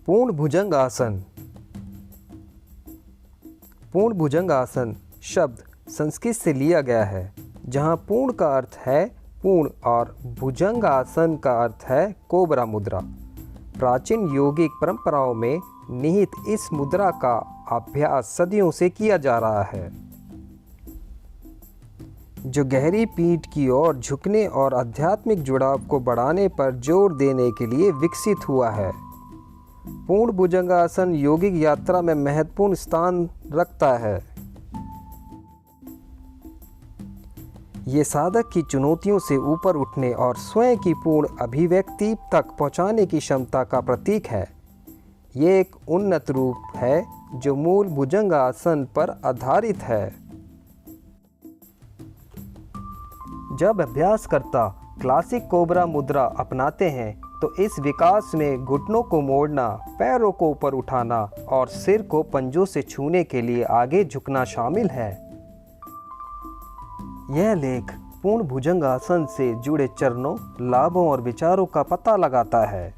पूर्ण भुजंग आसन। पूर्ण भुजंग आसन शब्द संस्कृत से लिया गया है, जहाँ पूर्ण का अर्थ है पूर्ण और भुजंग आसन का अर्थ है कोबरा मुद्रा। प्राचीन योगिक परंपराओं में निहित इस मुद्रा का अभ्यास सदियों से किया जा रहा है, जो गहरी पीठ की ओर झुकने और आध्यात्मिक जुड़ाव को बढ़ाने पर जोर देने के लिए विकसित हुआ है। पूर्ण भुजंगासन योगिक यात्रा में महत्वपूर्ण स्थान रखता है। ये साधक की चुनौतियों से ऊपर उठने और स्वयं की पूर्ण अभिव्यक्ति तक पहुंचाने की क्षमता का प्रतीक है। ये एक उन्नत रूप है जो मूल भुजंगासन पर आधारित है। जब अभ्यासकर्ता क्लासिक कोबरा मुद्रा अपनाते हैं तो इस विकास में घुटनों को मोड़ना, पैरों को ऊपर उठाना और सिर को पंजों से छूने के लिए आगे झुकना शामिल है। यह लेख पूर्ण भुजंगासन से जुड़े चरणों, लाभों और विचारों का पता लगाता है।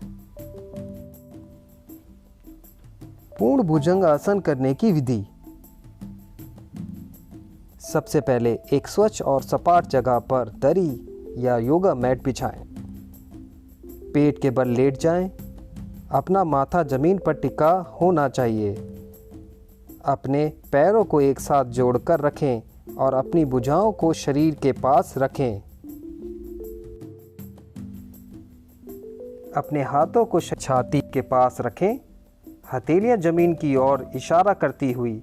पूर्ण भुजंगासन करने की विधि। सबसे पहले एक स्वच्छ और सपाट जगह पर दरी या योगा मैट बिछाएं। पेट के बल लेट जाएं। अपना माथा जमीन पर टिका होना चाहिए। अपने पैरों को एक साथ जोड़कर रखें और अपनी भुजाओं को शरीर के पास रखें। अपने हाथों को छाती के पास रखें, हथेलियां जमीन की ओर इशारा करती हुई।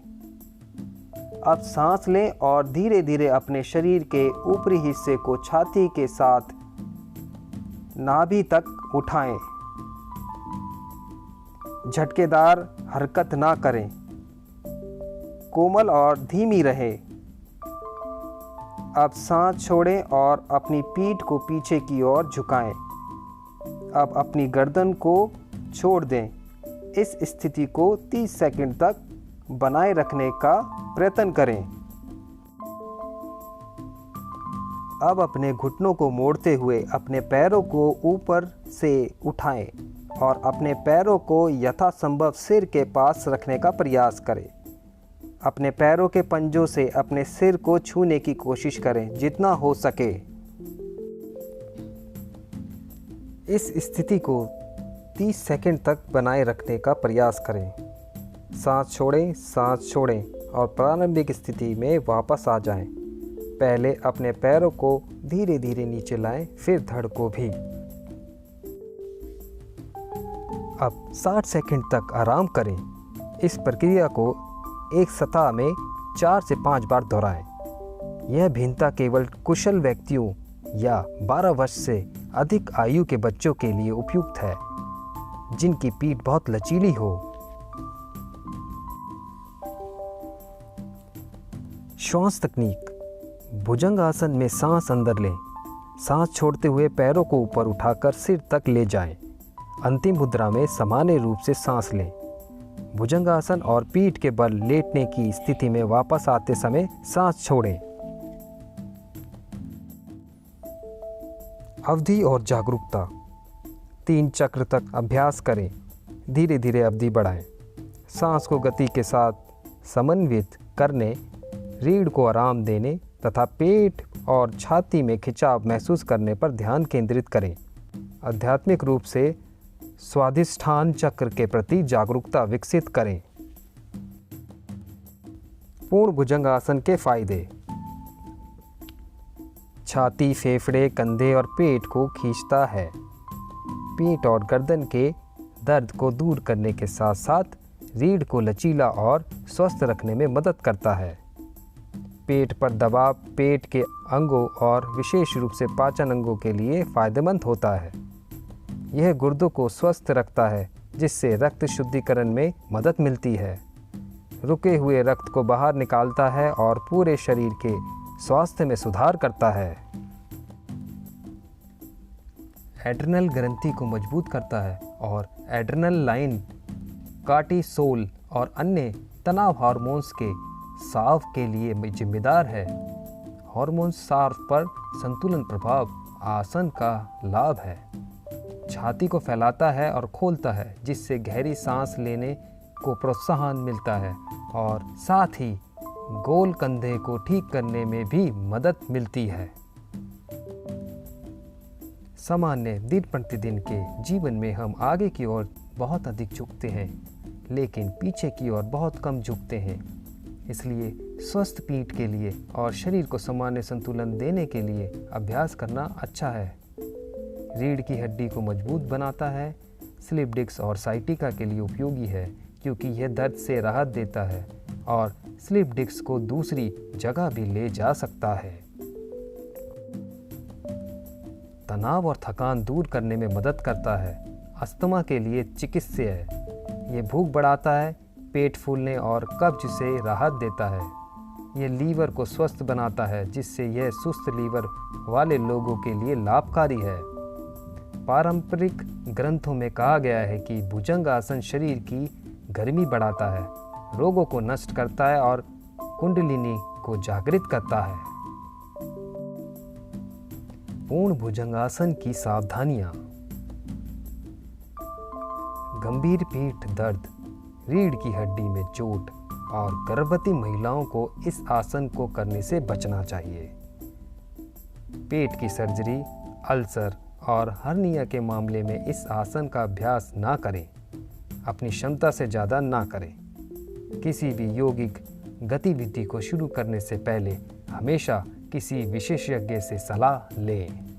अब सांस लें और धीरे धीरे अपने शरीर के ऊपरी हिस्से को छाती के साथ नाभि तक उठाएं। झटकेदार हरकत ना करें, कोमल और धीमी रहे। अब सांस छोड़ें और अपनी पीठ को पीछे की ओर झुकाएं। अब अपनी गर्दन को छोड़ दें। इस स्थिति को 30 सेकंड तक बनाए रखने का प्रयत्न करें। अब अपने घुटनों को मोड़ते हुए अपने पैरों को ऊपर से उठाएं और अपने पैरों को यथासंभव सिर के पास रखने का प्रयास करें। अपने पैरों के पंजों से अपने सिर को छूने की कोशिश करें जितना हो सके। इस स्थिति को 30 सेकंड तक बनाए रखने का प्रयास करें। सांस छोड़ें और प्रारंभिक स्थिति में वापस आ जाएं। पहले अपने पैरों को धीरे धीरे नीचे लाएं, फिर धड़ को भी। अब 60 सेकंड तक आराम करें। इस प्रक्रिया को एक सतह में 4 से 5 बार दोहराएं। यह भिन्नता केवल कुशल व्यक्तियों या 12 वर्ष से अधिक आयु के बच्चों के लिए उपयुक्त है, जिनकी पीठ बहुत लचीली हो। श्वास तकनीक। भुजंग आसन में सांस अंदर लें। सांस छोड़ते हुए पैरों को ऊपर उठाकर सिर तक ले जाएं। अंतिम मुद्रा में सामान्य रूप से सांस लें। भुजंग आसन और पीठ के बल लेटने की स्थिति में वापस आते समय सांस छोड़ें। अवधि और जागरूकता। 3 चक्र तक अभ्यास करें। धीरे धीरे अवधि बढ़ाएं। सांस को गति के साथ समन्वित करने, रीढ़ को आराम देने तथा पेट और छाती में खिंचाव महसूस करने पर ध्यान केंद्रित करें। आध्यात्मिक रूप से स्वाधिष्ठान चक्र के प्रति जागरूकता विकसित करें। पूर्ण भुजंगासन के फायदे। छाती, फेफड़े, कंधे और पेट को खींचता है। पीठ और गर्दन के दर्द को दूर करने के साथ साथ रीढ़ को लचीला और स्वस्थ रखने में मदद करता है। पेट पर दबाव पेट के अंगों और विशेष रूप से पाचन अंगों के लिए फायदेमंद होता है। यह गुर्दों को स्वस्थ रखता है, जिससे रक्त शुद्धिकरण में मदद मिलती है। रुके हुए रक्त को बाहर निकालता है और पूरे शरीर के स्वास्थ्य में सुधार करता है। एड्रिनल ग्रंथि को मजबूत करता है और एड्रिनल लाइन, कार्टिसोल और अन्य तनाव हार्मोन्स के स्राव के लिए जिम्मेदार है। हार्मोन स्राव पर संतुलन प्रभाव आसन का लाभ है। छाती को फैलाता है और खोलता है, जिससे गहरी सांस लेने को प्रोत्साहन मिलता है और साथ ही गोल कंधे को ठीक करने में भी मदद मिलती है। सामान्य दिन प्रतिदिन के जीवन में हम आगे की ओर बहुत अधिक झुकते हैं, लेकिन पीछे की ओर बहुत कम झुकते हैं। इसलिए स्वस्थ पीठ के लिए और शरीर को सामान्य संतुलन देने के लिए अभ्यास करना अच्छा है। रीढ़ की हड्डी को मजबूत बनाता है। स्लिप डिस्क और साइटिका के लिए उपयोगी है, क्योंकि यह दर्द से राहत देता है और स्लिप डिस्क को दूसरी जगह भी ले जा सकता है। तनाव और थकान दूर करने में मदद करता है। अस्थमा के लिए चिकित्सीय है। ये भूख बढ़ाता है, पेट फूलने और कब्ज से राहत देता है। यह लीवर को स्वस्थ बनाता है, जिससे यह सुस्त लीवर वाले लोगों के लिए लाभकारी है। पारंपरिक ग्रंथों में कहा गया है कि भुजंग आसन शरीर की गर्मी बढ़ाता है, रोगों को नष्ट करता है और कुंडलिनी को जागृत करता है। पूर्ण भुजंगासन की सावधानियां। गंभीर पीठ दर्द, रीढ़ की हड्डी में चोट और गर्भवती महिलाओं को इस आसन को करने से बचना चाहिए। पेट की सर्जरी, अल्सर और हर्निया के मामले में इस आसन का अभ्यास ना करें। अपनी क्षमता से ज़्यादा ना करें। किसी भी यौगिक गतिविधि को शुरू करने से पहले हमेशा किसी विशेषज्ञ से सलाह लें।